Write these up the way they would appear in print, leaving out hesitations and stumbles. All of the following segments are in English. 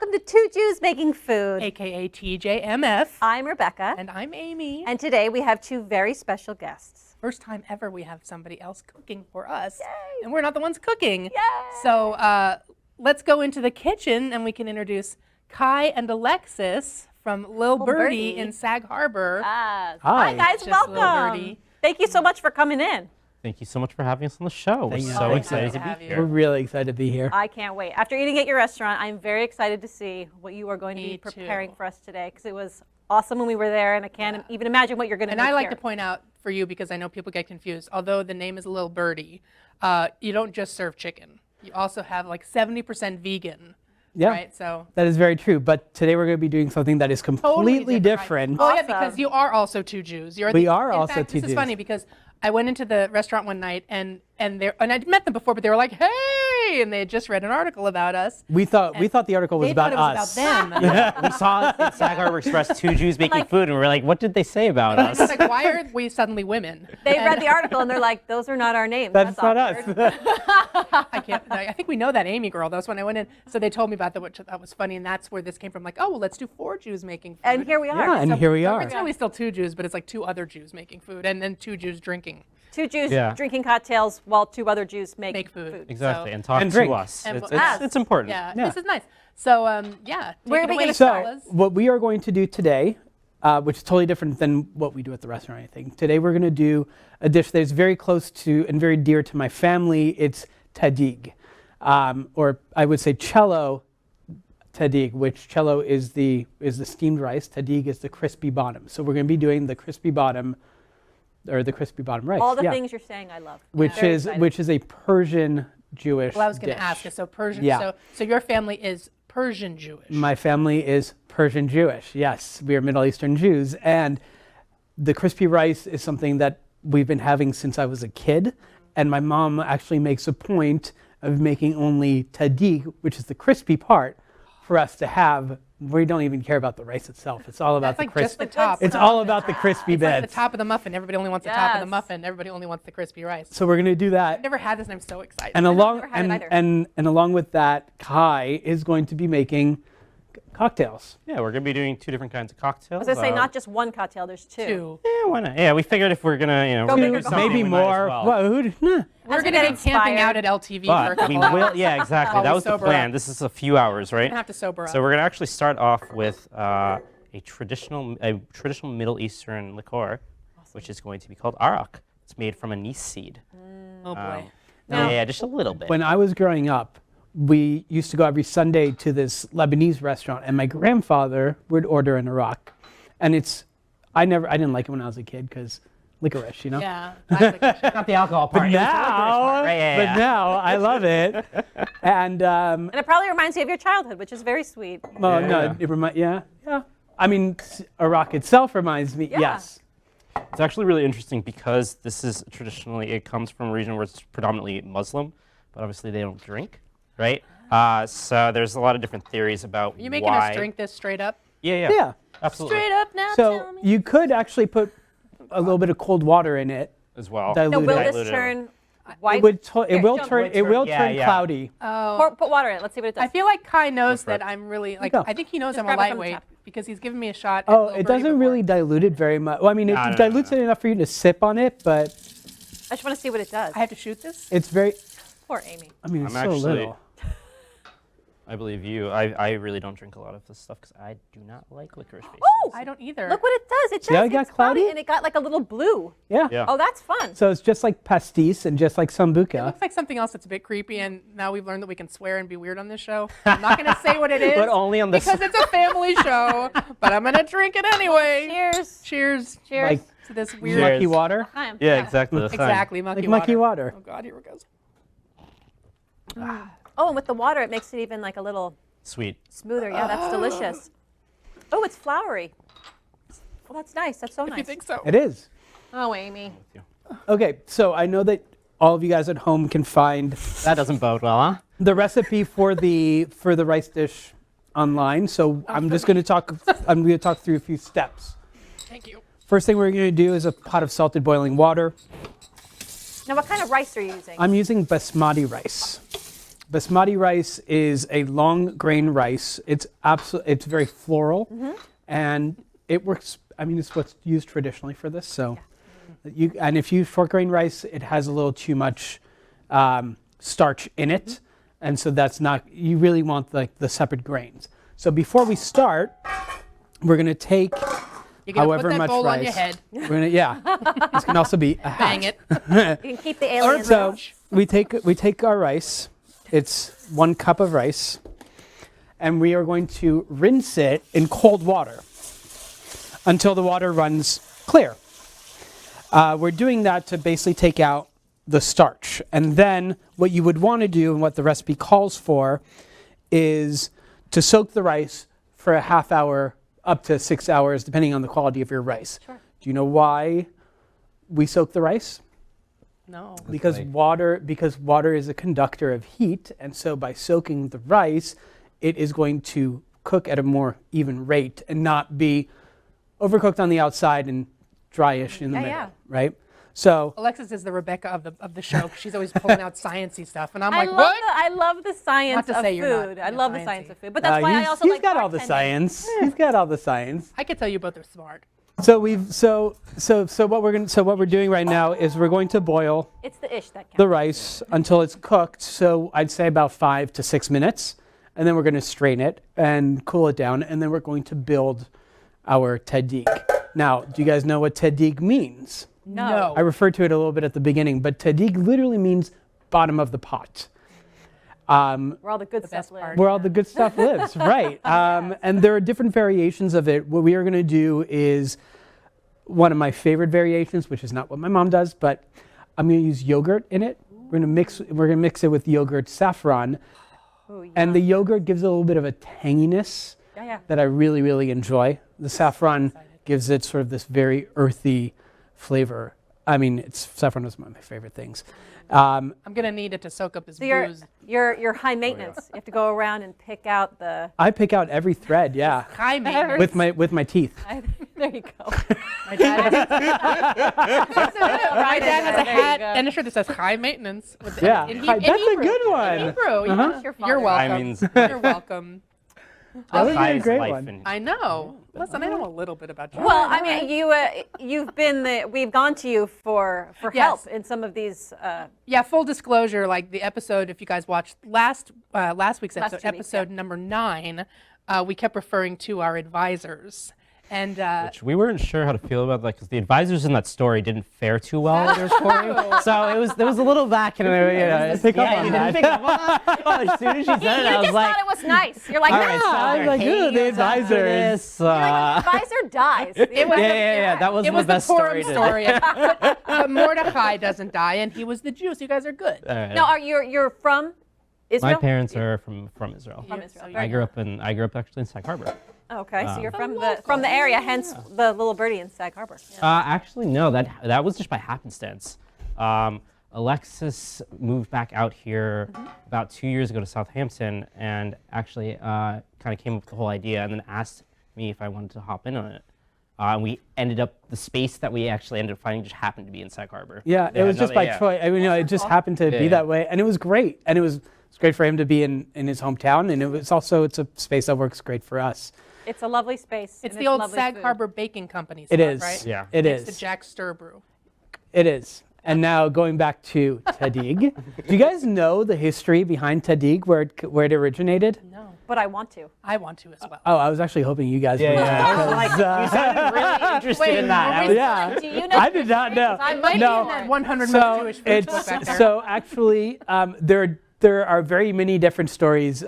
Welcome to Two Jews Making Food. AKA TJMF. I'm Rebecca. And I'm Amy. And today we have two very special guests. First time ever we have somebody else cooking for us. Yay. And we're not the ones cooking. Yay. So let's go into the kitchen and we can introduce Kai and Alexis from Lil Birdie in Sag Harbor. Hi guys, Just welcome. Lil Birdie. Thank you so much for coming in. Thank you so much for having us on the show. We're Thank you. so Oh, excited to have be you. here. We're really excited to be here. I can't wait. After eating at your restaurant, I'm very excited to see what you are going to Me be too. preparing for us today, because it was awesome when we were there, and I can't even imagine what you're going to And make I like here. to point out for you, because I know people get confused, although the name is Lil Birdie, you don't just serve chicken. You also have like 70% vegan. Yeah, Right? So that is very true. But today we're going to be doing something that is completely totally different. Oh yeah, Awesome. because you are also two Jews. We are in also fact, two This Jews. is funny because I went into the restaurant one night and I'd met them before, but they were like, "Hey!" and they had just read an article about us. We thought the article was They about thought it us. was about them. We saw it at Sag Harbor Express, two Jews making food, and we were like, what did they say about I was us? like, "Why are we suddenly women?" They And read the article, and they're like, those are not our names. That's not awkward. us. I can't. I think we know that Amy girl. That's when I went in. So they told me about that, which that was funny, and that's where this came from. Like, oh well, let's do 4 Jews making food. And here we are. Yeah, and here we are. It's really still 2 Jews, but it's like 2 other Jews making food, and then 2 Jews drinking. 2 Jews Yeah. drinking cocktails while 2 other Jews make food. Exactly, So- and talk And to drink. us. And It's, us. it's important. Yeah, Yeah. this is nice. So yeah, Where take are it we away, gonna So start? fellas. what we are going to do today, which is totally different than what we do at the restaurant, I think. Today we're going to do a dish that is very close to and very dear to my family. It's tadig, or I would say cello tadig, which cello is the steamed rice. Tadig is the crispy bottom. So we're going to be doing the crispy bottom, or the crispy bottom rice. All the yeah. things you're saying I love. which Very is excited. a Persian Jewish Well, I was going dish. to ask. So Persian. Yeah. So your family is Persian Jewish. My family is Persian Jewish. Yes, we are Middle Eastern Jews, and the crispy rice is something that we've been having since I was a kid. And my mom actually makes a point of making only tadig, which is the crispy part, for us to have. We don't even care about the rice itself. It's all about That's the like just crispy. the top. It's all about the crispy It's like the bits. top of the muffin. Everybody only wants the top of the Yes. muffin. Everybody only wants the crispy rice. So we're going to do that. I've never had this, and I'm so excited. And along never had it either. and along with that, Kai is going to be making cocktails. Yeah, we're going to be doing 2 different kinds of cocktails. I was going to say, not just one cocktail, there's 2. 2. Yeah, why not? Yeah, we figured if we're going to, Go do big or go something, Maybe we might as more. well. Well, nah. We're we going get to be camping inspired. out at LTV for a But couple we hours. will, yeah, exactly. While That we was the sober plan. up. This is a few hours, right? We're gonna have to sober up. So we're going to actually start off with a traditional Middle Eastern liqueur, which is going to be called arak. It's made from anise seed. Oh boy. Yeah, just a little bit. When I was growing up, we used to go every Sunday to this Lebanese restaurant, and my grandfather would order an arak. And I didn't like it when I was a kid because licorice, you know? Yeah. I like Not the alcohol part. But now, Right, yeah, but yeah. now I love it. And And it probably reminds you of your childhood, which is very sweet. well, Yeah. no, yeah. I mean, arak itself reminds me. Yeah. Yes. It's actually really interesting because this is traditionally, it comes from a region where it's predominantly Muslim, but obviously they don't drink, right? So there's a lot of different theories about Are you making why. us drink this straight up? Yeah, Yeah. absolutely. Straight up now. So tell me. you could actually put a little bit of cold water in it. As well. Dilute So will it. this Diluted. turn white? It will jump. turn. It will Yeah, turn yeah. cloudy. Put water in it. Let's see what it does. I feel like Kai knows for it. that I'm really like. go. I think he knows Just I'm a grab it from the lightweight top. because he's given me a shot. Oh, at it Lil Birdie doesn't really before. dilute it very much. Well, I mean, it No, no, dilutes no. it enough for you to sip on it, but I just want to see what it does. I have to shoot this. it's very. Poor Amy. I mean, it's I'm so actually- little. I believe you. I really don't drink a lot of this stuff because I do not like licorice based. Oh! I don't either. Look what it does. It See how does. it got It's cloudy, cloudy? and it got like a little blue. Yeah. Yeah. Oh, that's fun. So it's just like pastis and just like It sambuca. looks like something else that's a bit creepy, and now we've learned that we can swear and be weird on this show. I'm not going to say what it is But only on this. because it's a family show, but I'm going to drink it anyway. Cheers. Cheers. Cheers. Like To this weird. Cheers. mucky water. Time. Yeah, exactly. the thing. Exactly, mucky Like water. mucky water. Oh God, here it goes. Oh, and with the water, it makes it even like a little Sweet. smoother. Yeah, that's delicious. Oh, it's flowery. Well, that's nice. That's so If nice. you think so. It is. Oh, Amy. Okay, so I know that all of you guys at home can find That doesn't bode well, huh? the recipe for the rice dish online. So I'm just going to talk. I'm going to talk through a few steps. Thank you. First thing we're going to do is a pot of salted boiling water. Now, what kind of rice are you using? I'm using basmati rice. Basmati rice is a long grain rice. It's very floral, and it works. I mean, it's what's used traditionally for this. So, and if you use short grain rice, it has a little too much starch in it, and so that's not. You really want like the separate grains. So before we start, we're gonna take You're gonna however put that much bowl rice. on your head. We're gonna, this can also be a hat. Bang it. You can keep the aliens So out. we take our rice. It's 1 cup of rice, and we are going to rinse it in cold water until the water runs clear. We're doing that to basically take out the starch. And then what you would want to do, and what the recipe calls for, is to soak the rice for a half hour up to 6 hours, depending on the quality of your rice. Sure. Do you know why we soak the rice? No. Because water is a conductor of heat, and so by soaking the rice, it is going to cook at a more even rate and not be overcooked on the outside and dryish in the middle, yeah. right? So Alexis is the Rebecca of the show. 'Cause she's always pulling out sciencey stuff, and I'm I like, love what? I love the science Not to of say you're not, food. I you're love the sciencey. science of food, but that's why I also he's like got all the bartending. science. He's got all the science. I could tell you both are smart. So what we're doing right now is we're going to boil It's the ish that counts. the rice until it's cooked. So I'd say about 5 to 6 minutes, and then we're going to strain it and cool it down, and then we're going to build our tadig. Now, do you guys know what tadig means? No. I referred to it a little bit at the beginning, but tadig literally means bottom of the pot. Where all the good stuff best lives. part. Where all the good stuff lives, right? And there are different variations of it. What we are going to do is one of my favorite variations, which is not what my mom does, but I'm going to use yogurt in it. We're going to mix it with yogurt saffron, Ooh, and the yogurt gives it a little bit of a tanginess yeah. that I really, really enjoy. The saffron gives it sort of this very earthy flavor. I mean, saffron is one of my favorite things. I'm gonna need it to soak up his So booze. you're high maintenance. You have to go around and pick out the. I pick out every thread, yeah, High maintenance. with my teeth. There you go. My dad has, my dad has a There you hat go. and a shirt that says high maintenance. With Yeah, in that's a Hebrew. good one. In Hebrew, yeah. Your You're father. welcome. I mean, You're welcome. That would be High a is great life one. in- I know. Listen, I know a little bit about you. Well, I mean, you've been we've gone to you for Yes. help in some of these. Yeah, full disclosure, like the episode, if you guys watched last week's Last episode, 2 weeks, episode number 9, we kept referring to our advisors. And Which we weren't sure how to feel about that because the advisors in that story didn't fare too well with their story. So there was a little back and pick up on you that. didn't pick up on that. Well, as soon as she said it, I You was just like, thought it was nice. You're like, all right, no. so I was they're like, hating ooh, the us after advisors. this, You're like, the advisor dies. it was yeah, that wasn't it was the best Purim story. story. But Mordecai doesn't die, and he was the Jew, so you guys are good. All right. No, you're from Israel? My parents are from Israel. From Israel. so I grew up actually in Sag Harbor. Okay, so you're from the area, hence the little birdie in Sag Harbor. Actually, no, that was just by happenstance. Alexis moved back out here about 2 years ago to Southampton, and actually kind of came up with the whole idea, and then asked me if I wanted to hop in on it. And we ended up the space that we actually ended up finding just happened to be in Sag Harbor. Yeah, it was just by choice. I mean, it just happened to be that way, and it was great. And it was great for him to be in his hometown, and it's a space that works great for us. It's a lovely space. It's and the old lovely Sag food. Harbor Baking Company It spot, is. right? Yeah. It It's is. the Jack Stir Brew. It is. And now going back to tadig. Do you guys know the history behind tadig, where it originated? No. But I want to. I want to as well. Oh, I was actually hoping you guys would. You sounded really interested in that. I was- Yeah, Do you know I did not know. I It might No. be in that 100 So Jewish food book back there. so actually there are very many different stories.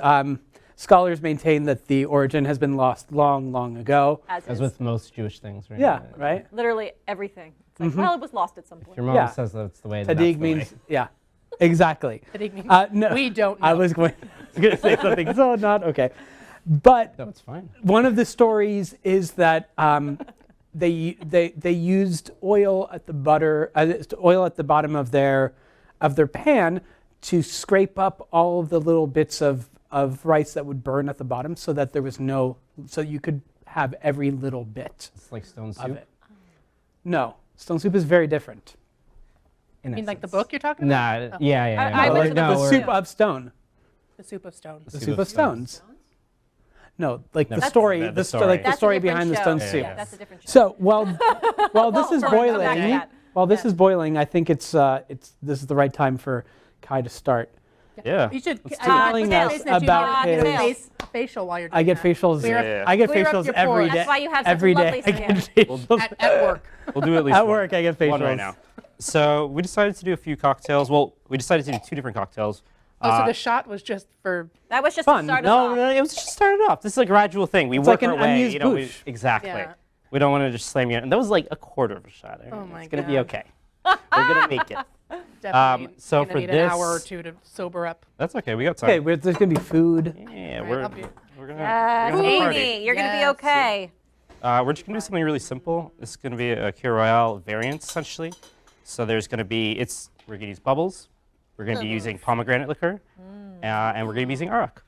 Scholars maintain that the origin has been lost long, long ago. As As with most Jewish things, right? Yeah, right. literally everything. It's like, well, it was lost at some point. Your mom Yeah. says that's the way. That's Tadig the means way. yeah, exactly. Tadig means No, we don't know. I was going to say something, so not okay. But No, it's fine. one of the stories is that they used oil at the bottom of their pan to scrape up all of the little bits of rice that would burn at the bottom, so that there was so you could have every little bit It's like stone of soup. it. No, stone soup is very different. In You mean like the essence. book you're talking about? Nah, yeah. I But went to the no, The we're- soup of stone. The soup of stones. The soup of stones. No, like the That's- story, the the story. like the That's a story different behind the show. stone Yeah, soup. yeah. That's a different show. So while this is Well, we're gonna come back to boiling, that. while this is boiling, I think this is the right time for Kai to start. Yeah. You should Let's uh, do it. Telling Christina, us Jason, you about get a his- facial while you're doing I get that. facials. Clear up- Yeah. I get clear up facials your every pores. day. That's why you have such a every lovely day. I get skin. facials. At work. We'll do at least At one. work, I get facials. One right now. So we decided to do a few cocktails. Well, we decided to do 2 different cocktails. Oh, so the shot was just for. That was just Fun. to start us No, off. no, it was just started off. This is a gradual thing. We It's work like our an way. amuse You know, bouche. exactly. Yeah. We don't want to just slam you. And that was like a quarter of a shot. Oh my It's gonna be God. okay. We're gonna make it. Definitely so gonna for need an hour or this- 2 to sober up. That's okay. We got time. Okay, there's gonna be food. Yeah, Right, we're I'll be- we're gonna. Yes, we're gonna have a party. Amy, you're going to be Yes. okay. We're just gonna do something really simple. This is gonna be a Kir Royale variant essentially. So there's gonna be we're gonna use bubbles. We're gonna be using pomegranate liquor, and we're gonna be using arak.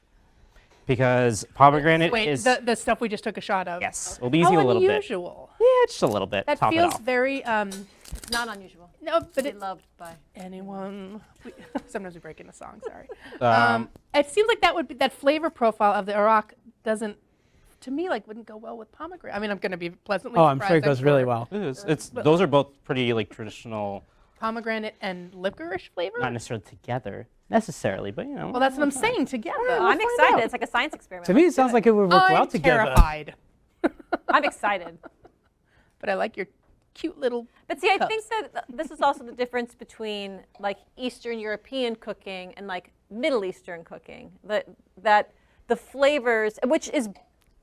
Because pomegranate Wait, is the stuff we just took a shot of. yes, we'll be using How a little bit. unusual. Yeah, just a little bit. That top feels it off. very It's not unusual. no, but Be it loved by. anyone. Sometimes we break into songs. Sorry. Um, It seems like that flavor profile of the Iraq doesn't, to me, like wouldn't go well with pomegranate. I mean, I'm going to be pleasantly Oh, I'm surprised. sure it goes really well. It is. It's those are both pretty like traditional, Pomegranate and licorice flavor. not necessarily together necessarily, but you know. Well, that's what I'm saying. Together. I'm excited. It's like a science experiment. To me, it sounds like it would work well I'm together. terrified, I'm excited. but I like your cute little. But see, I Cups. think that this is also the difference between like Eastern European cooking and like Middle Eastern cooking. That the flavors, which is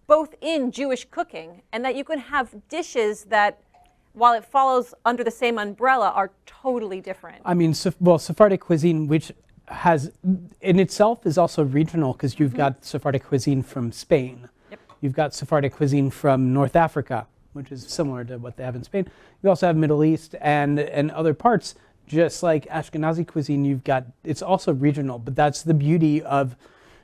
both in Jewish cooking, and that you can have dishes that, while it follows under the same umbrella, are totally different. I mean, Sephardic cuisine, which has in itself is also regional because you've got Sephardic cuisine from Spain. Yep. You've got Sephardic cuisine from North Africa, which is similar to what they have in Spain. You also have Middle East and other parts, just like Ashkenazi cuisine. It's also regional, but that's the beauty of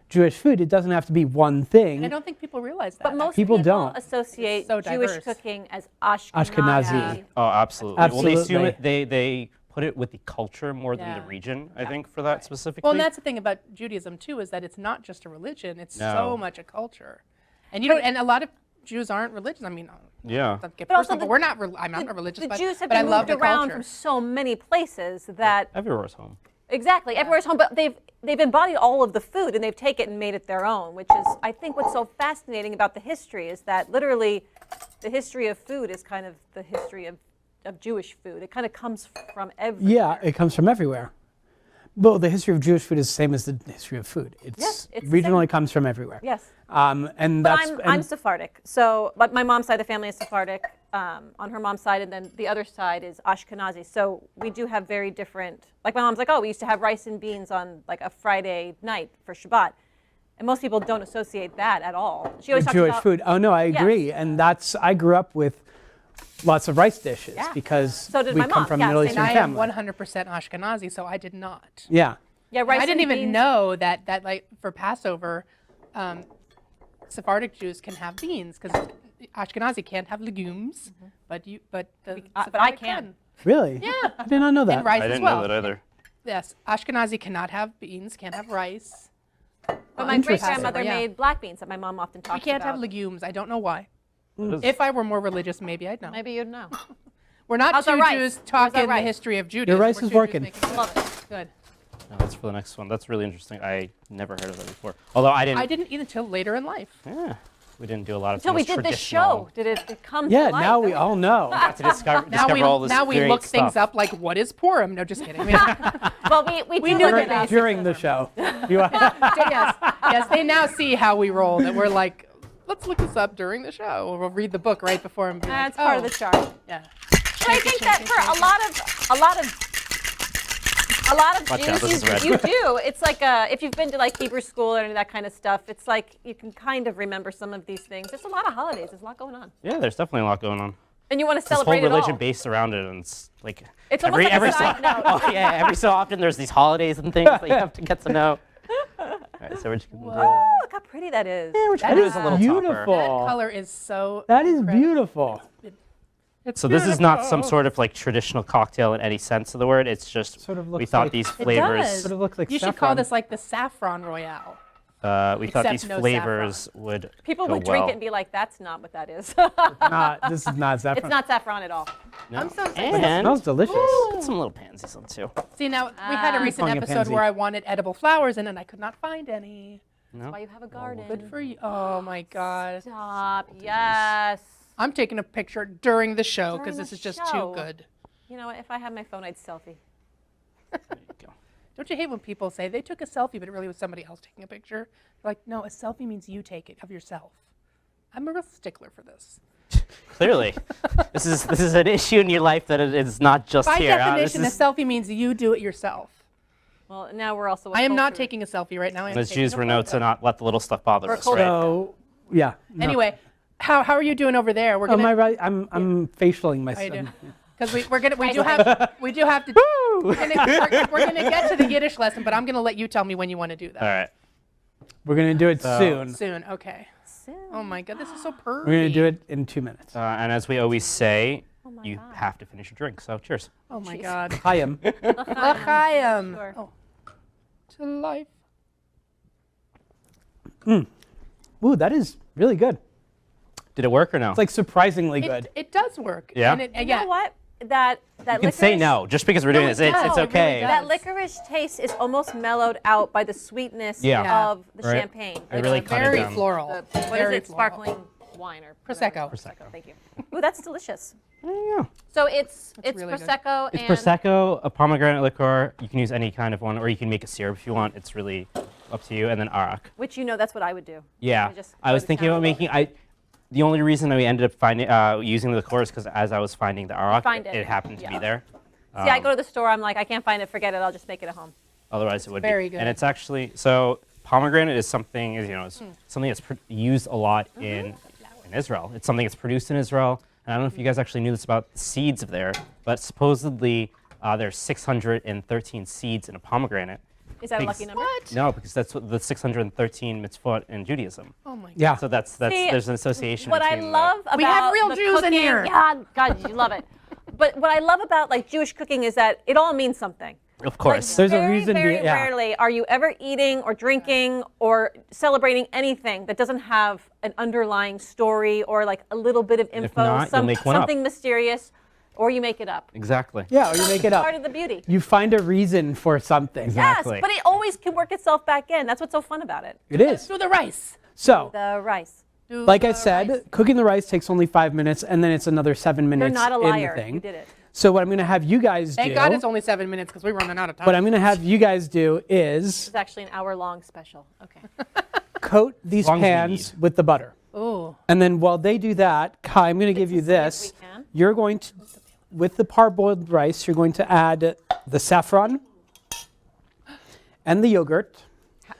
Jewish food. It doesn't have to be one thing. I don't think people realize that. But most People people don't. associate It's so Jewish diverse. cooking as Ashkenazi. Ashkenazi. Oh, absolutely. Well, they assume Absolutely. they put it with the culture more than the Yeah. region. I think for that specifically. Well, and that's the thing about Judaism too, is that it's not just a religion; it's No. so much a culture. And you don't. And a lot of Jews aren't religious. I mean, yeah. not to get But also personal, but the- we're not. I'm not religious, The but, Jews have but I been love moved the around culture. from so many places that Everywhere's home. exactly everywhere's home, but they've embodied all of the food and they've taken it and made it their own, which is I think what's so fascinating about the history is that literally the history of food is kind of the history of Jewish food. It kind of comes from everywhere. Yeah, it comes from everywhere. Well, the history of Jewish food is the same as the history of food. Yes, it's the regionally same. comes from everywhere. Yes. And But that's I'm Sephardic, so but my mom's side of the family is Sephardic on her mom's side, and then the other side is Ashkenazi. So we do have very different. Like my mom's like, oh, we used to have rice and beans on like a Friday night for Shabbat, and most people don't associate that at all. She always with talks Jewish about, food. Oh no, I Yes. agree, and I grew up with lots of rice dishes Yeah. because So did we my come mom. from Yeah, Middle same. Eastern And I am family. 100% Ashkenazi, so I did not. Yeah, Yeah, rice I didn't and even beans. know that like for Passover, Sephardic Jews can have beans because Ashkenazi can't have legumes, but the but I Sephardic can. really? Yeah. I did not know that. And rice I as didn't well. know that either. Yes, Ashkenazi cannot have beans, can't have rice. But my great grandmother Passover, yeah. made black beans that my mom often talks We can't about. have legumes. I don't know why. That is- If I were more religious, maybe I'd know. Maybe you'd know. We're not How's two our rice? Jews How's talking our the rice? history of Judaism. rice We're is two Jews working. making- Love it. Good. No, that's for the next one. That's really interesting. I never heard of that before. Although I didn't. I didn't eat until later in life. Yeah, we didn't do a lot of. Until we things did this traditional. show, did it come Yeah, to life? now we all know. Got to discover Now all this now we great look things stuff. up like what is Purim? No, just kidding. Well, we do knew look that at during the show. You- yes, they now see how we roll. That we're like, let's look this up during the show, or we'll read the book right before and be like, That's part of oh, the charm. Yeah. But I think that for a lot of Watch out, this Jews, is red. you do. It's like if you've been to like Hebrew school or any of that kind of stuff, it's like you can kind of remember some of these things. There's a lot of holidays. There's a lot going on, Yeah, there's definitely a lot going on. and you want to This whole celebrate it religion all. based around it, and it's like It's almost like a every side note. oh yeah, every so often there's these holidays and things that you have to get to know. All right, so we're just gonna Oh, look how pretty that is. do. Yeah, we're just That gonna do is this a little beautiful. topper. That color is so. That is incredible. beautiful. So this is not some sort of like traditional cocktail in any sense of the word. It's just Sort of we looks thought like- these It flavors. does. Sort of looks like You should call saffron. this like the Saffron Royale. We thought Except these no flavors would People go would drink well. it and be like, "That's not what that is." This is not saffron. It's not saffron at all. No. I'm so excited. But that And smells delicious. put some little pansies on too. See, now we had a recent Calling it episode pansy. where I wanted edible flowers in and I could not find any. No. Why you have a garden? Good for you. Oh my God. Stop. Yes. I'm taking a picture during the show During because the this is just show. too good. You know what? If I had my phone, I'd selfie. There you go. Don't you hate when people say they took a selfie, but it really was somebody else taking a picture? They're like, no, a selfie means you take it of yourself. I'm a real stickler for this. Clearly, this is an issue in your life that it is not just By here. definition, a This is, selfie means you do it yourself. Well, now we're also. I am not taking a selfie right now. I am as taking Jews, a we're known photo. to not let the little stuff bother We're us, cold. right? So, yeah. No. Anyway, how are you doing over there? We're Oh, am I gonna right? I'm facialing How you myself. doing? because we do have to. We're gonna get to the Yiddish lesson, but I'm gonna let you tell me when you want to do that. All right. We're gonna do it So- soon. Soon, okay. Oh my God, this is so pretty. We're gonna do it in 2 minutes. And as we always say, my you God. have to finish your drink. So cheers. Oh my God. Chaim. L'chaim. Sure. Oh. To life. Ooh, that is really good. Did it work or no? It's like surprisingly good. It does work. Yeah? And it, You know what? That you can say licorice- no just because we're doing it this. It's does. It really okay. does. That licorice taste is almost mellowed out by the sweetness Yeah. of the Right. champagne. It really cut it Very down. floral. What is Very it? floral. Sparkling wine or Prosecco. whatever. Thank you. Ooh, that's delicious. There you go. So it's really good. prosecco It's and prosecco, a pomegranate liqueur. You can use any kind of one, or you can make a syrup if you want. It's really up to you. And then arak. which that's what I would do. Yeah, just I go was to thinking town. about making. The only reason that we ended up finding using the liqueur is because as I was finding the arak, Find it. it happened to be Yeah. there. See, I go to the store. I'm like, I can't find it. Forget it. I'll just make it at home. Otherwise, it would Very be. good. And it's actually so pomegranate is something it's something that's used a lot in Israel. It's something that's produced in Israel. And I don't know if you guys actually knew this about the seeds of there, but supposedly there's 613 seeds in a pomegranate. Is that a Because- lucky number? No, because that's what the 613 mitzvot in Judaism. Oh my God. Yeah. So that's See, there's an association. What I between love about We have real the Jews in cooking, here. Yeah, God, you love it. But what I love about like Jewish cooking is that it all means something. Of course. There's a very, reason Very yeah. rarely are you ever eating or drinking or celebrating anything that doesn't have an underlying story or like a little bit of info, not, you'll make one up. something mysterious, or you make it up. Exactly. Yeah, or you make it up. Part of the beauty. You find a reason for something. Exactly. Yes, but it always can work itself back in. That's what's so fun about it. It is. Do the rice. So, The rice. Do like I the said, rice. cooking the rice takes only 5 minutes, and then it's another 7 You're minutes not a in the liar. thing. You did it. So what I'm going to have you guys Thank do, God it's only 7 minutes because we're running out of time. what I'm going to have you guys do is It's actually an hour-long special. Okay. coat these long as we pans with the butter. Ooh. And then while they do that, Kai, I'm going to give you to see if this. we can. You're going to, with the parboiled rice, you're going to add the saffron and the yogurt.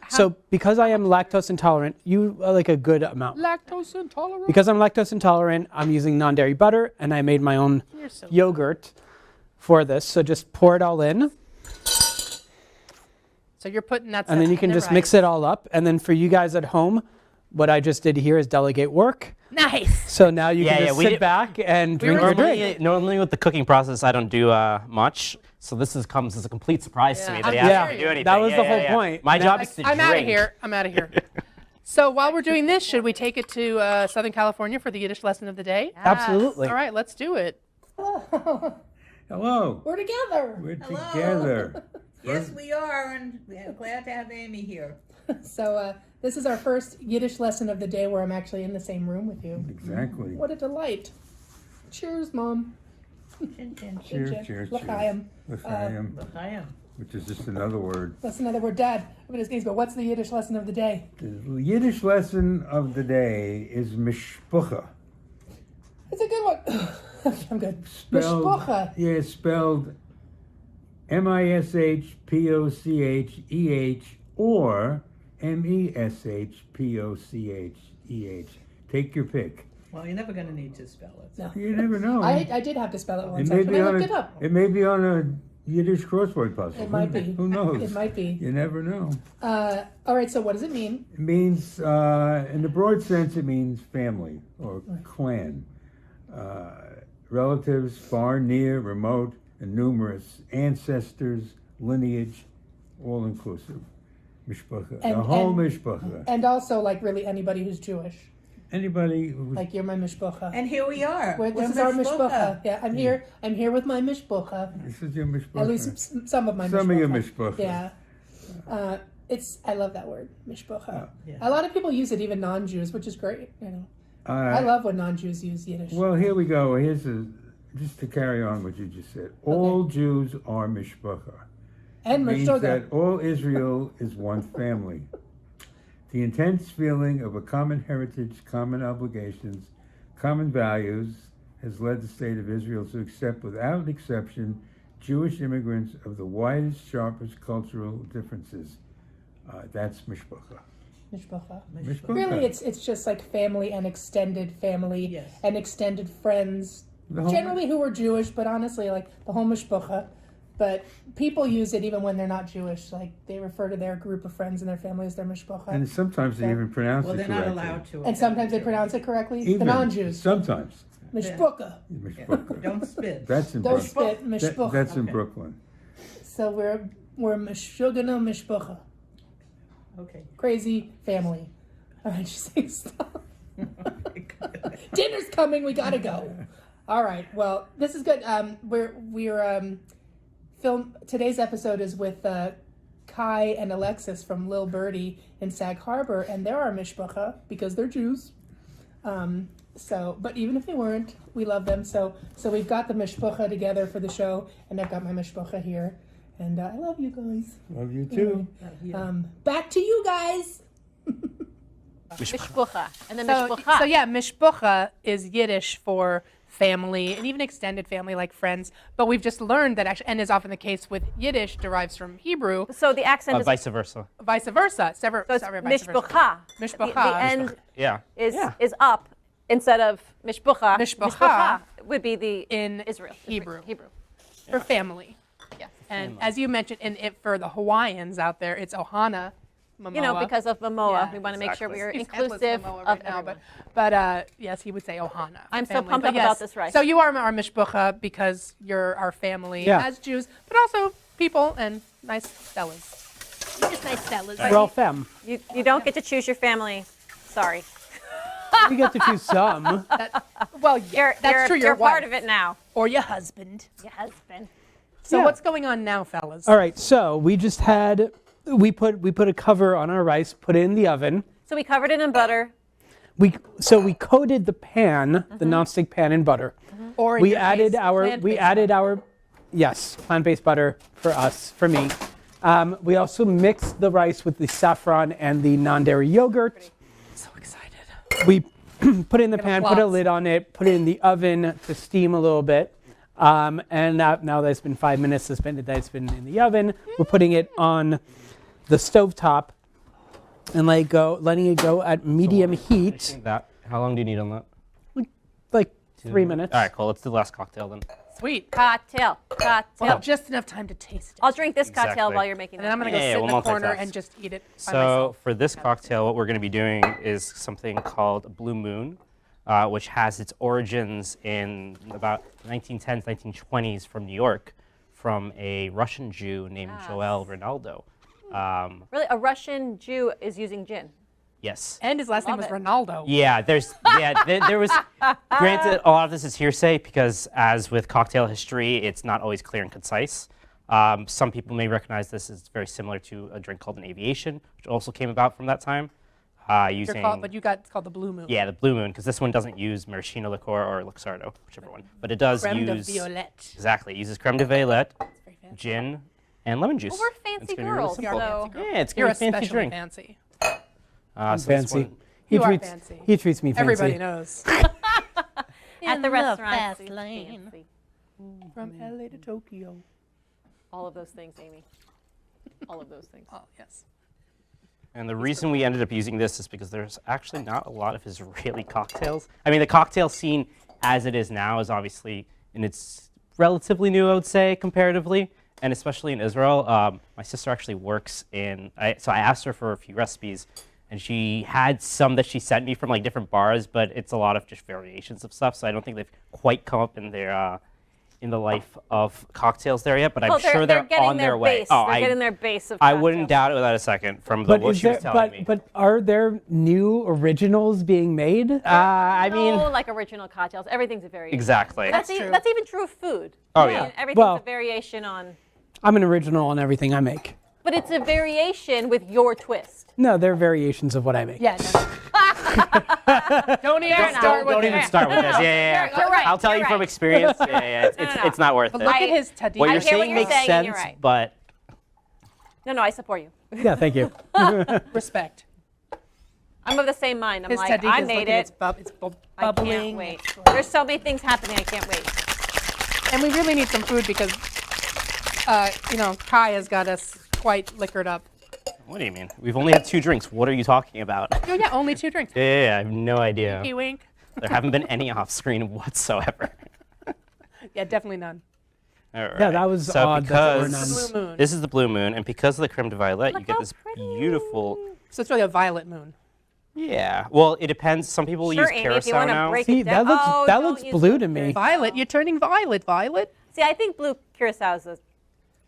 So because I am lactose intolerant, you like a good amount. Lactose intolerant. Because I'm lactose intolerant, I'm using non-dairy butter, and I made my own You're so yogurt for this. So just pour it all in, So you're putting that. and then you can just mix it all up. And then for you guys at home, what I just did here is delegate work. Nice. So now you Yeah, can yeah, just we sit did- back and drink your Normally, drink. normally with the cooking process, I don't do much. So this comes as a complete surprise to me that he I'm asked Yeah, me to do anything. that was Yeah, the yeah, whole yeah. point. My Now- job is to I'm out of drink. here. I'm out of here. So while we're doing this, should we take it to Southern California for the Yiddish lesson of the day? Absolutely. All right, let's do it. Hello, We're together. we're together. Yes, we are, and we're glad to have Amy here. So this is our first Yiddish lesson of the day where I'm actually in the same room with you. Exactly. What a delight. Cheers, Mom. Chin chin. Cheers, cheers, L'chaim. L'chaim, L'chaim. which is just another word. That's another word, Dad. I'm gonna sneeze, but what's the Yiddish lesson of the day? The Yiddish lesson of the day is mishpucha. It's a good one. Okay, I'm good. Spelled, Mishpucha. yeah, spelled M-I-S-H-P-O-C-H-E-H or M-E-S-H-P-O-C-H-E-H. Take your pick. Well, you're never gonna need to spell it. No. You never know. I did have to spell it it once. may Actually, be I on looked it a, up. it may be on a Yiddish crossword puzzle. It might be. Who knows? It might be. You never know. All right, so what does it mean? It means, in the broad sense, it means family or clan. relatives far, near, remote, and numerous, ancestors, lineage, all inclusive. Mishpacha, the whole mishpacha. And also, like, really anybody who's Jewish. Anybody who's Like, you're my mishpacha. And here we are. This is our mishpacha. Yeah, I'm here with my mishpacha. this is your mishpacha. At least some of my mishpacha. Some of your mishpacha. Yeah. I love that word, mishpacha. Yeah. A lot of people use it, even non-Jews, which is great, you know. I love when non-Jews use Yiddish. Well, here we go. Just to carry on what you just said. All Jews are mishpacha. And Means mishpacha. that all Israel is one family. The intense feeling of a common heritage, common obligations, common values has led the state of Israel to accept without exception Jewish immigrants of the widest, sharpest cultural differences. That's mishpacha. Mishpacha. Mishpacha. Really, it's just like family and extended family Yes. and extended friends, The whole- generally who are Jewish, but honestly, like the whole mishpacha. But people use it even when they're not Jewish. Like they refer to their group of friends and their family as their mishpacha. And sometimes they even pronounce Well, it they're correctly. not allowed to. And sometimes they pronounce it correctly. Even, The non-Jews. Sometimes. Mishpacha. Mishpacha. Don't spit. That's in Don't Brooklyn. spit. Mishpacha. That's in Okay. Brooklyn. So we're mishugana mishpacha. Okay. Crazy family. All right, just say stop. Dinner's coming. We gotta go. All right. Well, this is good. We're today's episode is with Kai and Alexis from Lil Birdie in Sag Harbor, and they're our mishpacha because they're Jews. But even if they weren't, we love them. So we've got the mishpacha together for the show, and I've got my mishpacha here, and I love you guys. Love you too. Back to you guys. Mishpucha. And then So mishpucha. yeah, mishpacha is Yiddish for family and even extended family like friends. But we've just learned that actually, and is often the case with Yiddish, derives from Hebrew, So the accent is Vice versa. vice versa. so it's Sorry, vice versa. mishpucha. Mishpucha. The end Yeah. is up instead of mishpucha. Mishpucha would be the in Israel. Hebrew. Hebrew. For family. Yes. And as you mentioned, for the Hawaiians out there, it's Ohana. Momoa. You know, because of Momoa, Yeah, we want to make sure exactly. we are He's headless inclusive Momoa of right now, everyone. but yes, he would say Ohana. I'm so family. pumped But up about this rice. So you are our mishpacha because you're our family Yeah. as Jews, but also people and nice fellas. Just nice fellas. We're all femme. You don't get to choose your family. Sorry. We get to choose some. Well, yeah, that's true. You're Your part wife. of it now. Or your husband. Your husband. So Yeah. what's going on now, fellas? All right, so we just had we put a cover on our rice, put it in the oven. So we covered it in butter. We coated the pan, the nonstick pan, in butter. Or in We your added case, our plant-based yes, plant-based butter for me. We also mixed the rice with the saffron and the non-dairy yogurt. So excited. We put it in the pan, put a applause. lid on it, put it in the oven to steam a little bit. And now that it's been 5 minutes that it's been in the oven, we're putting it on the stovetop and letting it go at medium heat, How long do you need on that? like 3 minutes. All right, cool. Let's do the last cocktail then. Sweet. Cocktail. Well, just enough time to taste it. I'll drink this cocktail Exactly. while you're making And then I'm this. going to go Yeah, sit in we'll the corner multitask. and just eat it by So myself. for this cocktail, what we're going to be doing is something called Blue Moon, which has its origins in about 1910s, 1920s from New York, from a Russian Jew named Joel Ronaldo. Really, a Russian Jew is using gin. Yes. And his last name was Love it. Ronaldo. Yeah, there was, granted, a lot of this is hearsay because as with cocktail history, it's not always clear and concise. Some people may recognize this as very similar to a drink called an aviation, which also came about from that time. Using, It's called the Blue Moon. yeah, the Blue Moon, because this one doesn't use maraschino liqueur or Luxardo, whichever one. But it does Creme de use, violette. exactly, it uses creme de violette, Very fancy. gin, and lemon juice. Well, we're fancy It's gonna be really girls, simple. so Yeah, it's You're gonna be a fancy especially drink. fancy. So this Fancy. one- You are fancy. He treats me fancy. Everybody knows. at the restaurant. Fancy. From LA to Tokyo. All of those things, Amy. All of those things. Oh, yes. And the reason we ended up using this is because there's actually not a lot of Israeli cocktails. I mean, the cocktail scene as it is now is obviously, and it's relatively new, I would say, comparatively, and especially in Israel. My sister actually works so I asked her for a few recipes, and she had some that she sent me from like different bars, but it's a lot of just variations of stuff. So I don't think they've quite come up in their in the life of cocktails there yet. But I'm sure they're getting on their way. base. They're getting their base of I wouldn't cocktails. doubt it without a second from what she was telling me. But are there new originals being made? I mean, No, like original cocktails. Everything's a variation. exactly. That's even true of food. Oh, I mean, yeah. everything's Well- a variation on. I'm an original on everything I make. But it's a variation with your twist. No, they're variations of what I make. Yeah. Don't even enough. start with Don't even that. start with this. Yeah. You're right, I'll tell you're you from right. experience. It's not worth But it. look at his tadine. What I you're hear what saying you're makes saying, and sense, you're right. but No, I support you. Yeah, thank you. Respect. I'm of the same mind. I'm His like, tadine I is made looking, it. it's I bubbling. can't wait. There's so many things happening. I can't wait. And we really need some food because, Kai has got us quite liquored up. what do you mean? We've only had 2 drinks. What are you talking about? Oh yeah, only 2 drinks. Yeah, I have no idea. Pinky wink. There haven't been any off screen whatsoever. Yeah, definitely none. All right. Yeah, that was so odd that there were because none. Blue moon. this is the blue moon, and because of the creme de violet, Look you get how this pretty. beautiful. So it's really a violet moon. Yeah. Well, it depends. Some people Sure, use Amy, if you carousel want to now. break See, it down. that don't looks use blue the to me. Violet, you're turning violet. Violet. See, I think blue curacao is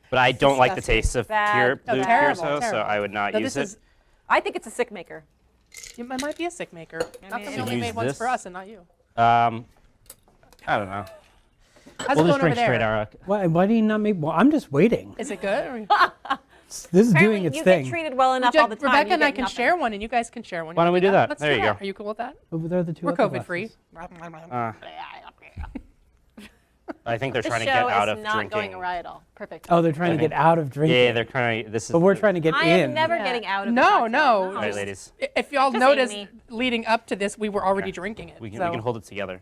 But I don't like the disgusting. taste of Bad. pure Oh, blue terrible, curacao, so terrible. I would not No, use this it. is. I think it's a sick maker. It might be a sick maker. How mean, come you you only use made ones this? for us and not you? I don't know. How's We'll it just going drink over there? straight Arak. Why do you not make? Well, I'm just waiting. Is it good? This is Apparently, doing its you thing. get treated well enough all the time. Rebecca you and I get can nothing. share one, and you guys can share one. Why don't we do that? Let's There do you that. go. Are you cool with that? Over there, the 2 We're other COVID free. glasses. I think they're This trying to show get out is of not drinking. going awry at all. Perfect. Oh, they're trying to get out of drinking. Yeah, they're trying to. This is. But we're trying to get I in. am never Yeah. getting out of No, the cocktail. no. All right, ladies. If y'all Just noticed, Amy. leading up to this, we were already drinking it. We can so. hold it together.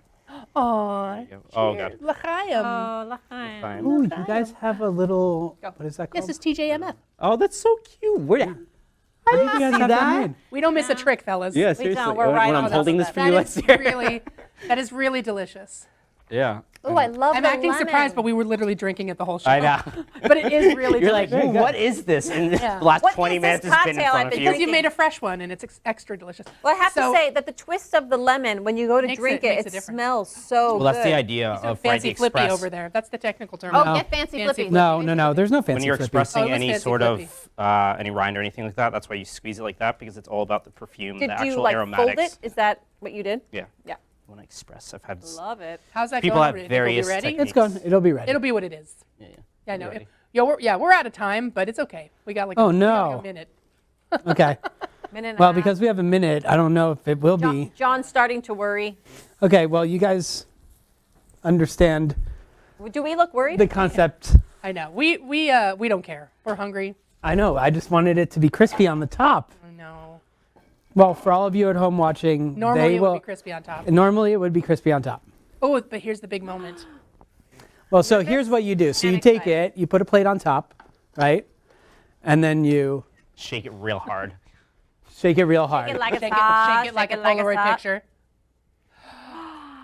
Aw. Oh god. L'chaim. Oh, l'chaim. Fine. Ooh, you guys have a little. What is that called? This is TJMF. Oh, that's so cute. Where? Where did you guys have that made? We don't miss a trick, fellas. Yeah, We seriously. don't. We're right when on I'm top holding of this that. for you, That let's is hear. really, that is really delicious. Yeah. Oh, I love I'm the acting lemon. surprised, but we were literally drinking it the whole show. I know. But it is really You're like, delicious. "Ooh, what is this? And Yeah. the last What 20 is minutes this has been in cocktail front I've of been you. Because you made a fresh one, and it's extra delicious. Well, I have So- to say that the twist of the lemon, when you go to Makes drink it- it, makes a it difference. smells so Well, that's the good. idea So of Friday fancy flippy Express. over there. That's the technical term. Oh, No. get fancy Fancy flippy. flippy. No, there's no fancy When you're flippy. expressing Oh, it was any fancy sort flippy. of any rind or anything like that, that's why you squeeze it like that, because it's all about the perfume, Did the you actual like aromatics. fold it? Is that what you did? Yeah. Yeah. When I express, I've had Love it. How's that people going? have Think various we'll be ready? techniques. It's gone. It'll be ready. It'll be what it is. Yeah, yeah. Yeah, I know. Ready. We're out of time, but it's okay. We got like Oh, we got no. like a minute. Okay. Minute and a Well, half. because we have a minute, I don't know if it will be. John's starting to worry. Okay. Well, you guys understand Do we look worried? the concept. I know. We don't care. We're hungry. I know. I just wanted it to be crispy on the top. I know. Well, for all of you at home watching, Normally they it will. would be crispy on top. Normally, it would be crispy on top. Oh, but here's the big moment. Well, so here's what you do. So and you take excited. it, you put a plate on top, right? And then you Shake it real hard. shake it real hard. Shake it like Shake it's hot. it, shake it like a it's Polaroid hot. picture.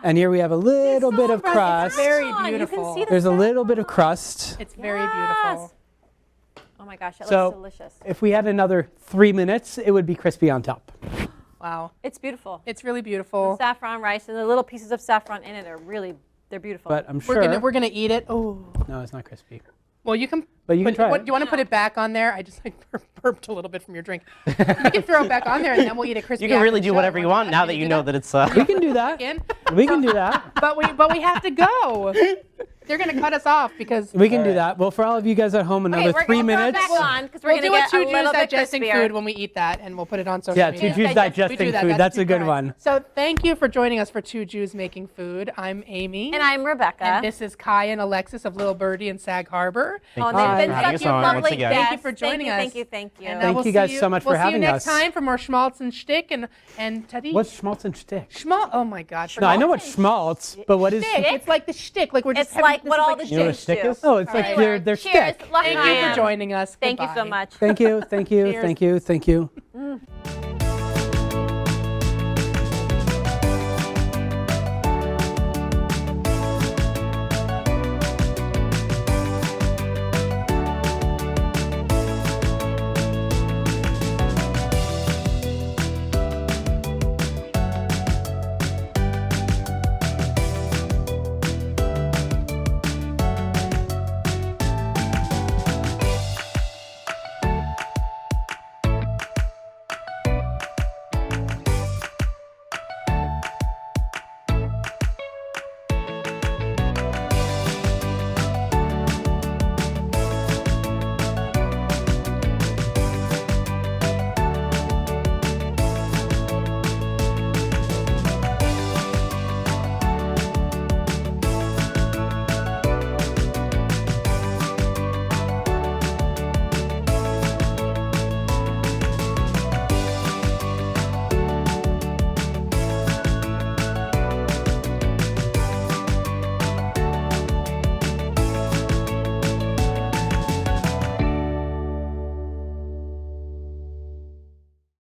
And here we have a little bit of crust. Very Come on, you can beautiful. see the There's a saffron. little bit of crust. It's very Yes. beautiful. Oh my gosh, that So- looks delicious. If we had another 3 minutes, it would be crispy on top. Wow. It's beautiful. It's really beautiful. Saffron rice and the little pieces of saffron in it are really, they're beautiful. But I'm We're sure. gonna eat it. Oh. No, it's not crispy. Well, you can. But you can try what, it. do you want to put it back on there? I just like burped a little bit from your drink. You can throw it back on there, and then we'll eat it crispy. You can after really the do show. whatever you want now that you know that it's. We can do that. Again? We can do that. But we have to go. They're gonna cut us off because We can do that. Well, for all of you guys at home, another we're 3 gonna throw it minutes. back on because we're we'll gonna do a get two a Jews little bit digesting crispier. food when we eat that, and we'll put it on social Yeah, media. two Jews We digesting do that. food. That's a good all one. So thank you for joining us for Two Jews Making Food. I'm Amy. And I'm Rebecca. And this is Kai and Alexis of Little Birdie in Sag Harbor. Oh, you they've for been having such us a on once lovely again. guests. Thank you for joining us. Thank you, thank you. And, Thank we'll you see guys so much for we'll having see you next us. time for more schmaltz and shtick and tadine. What's schmaltz and shtick? Schmaltz? Oh my God. No, I know what schmaltz, but what is? Shtick. It's like the shtick. Like we're just It's having- like this what is all like the shtick. You know what a chicks stick do. is? Oh, it's like Anyway, their cheers. shtick. Thank you L'chaim. for joining us. Thank you so Goodbye. much. Thank you, thank you, thank you, thank you.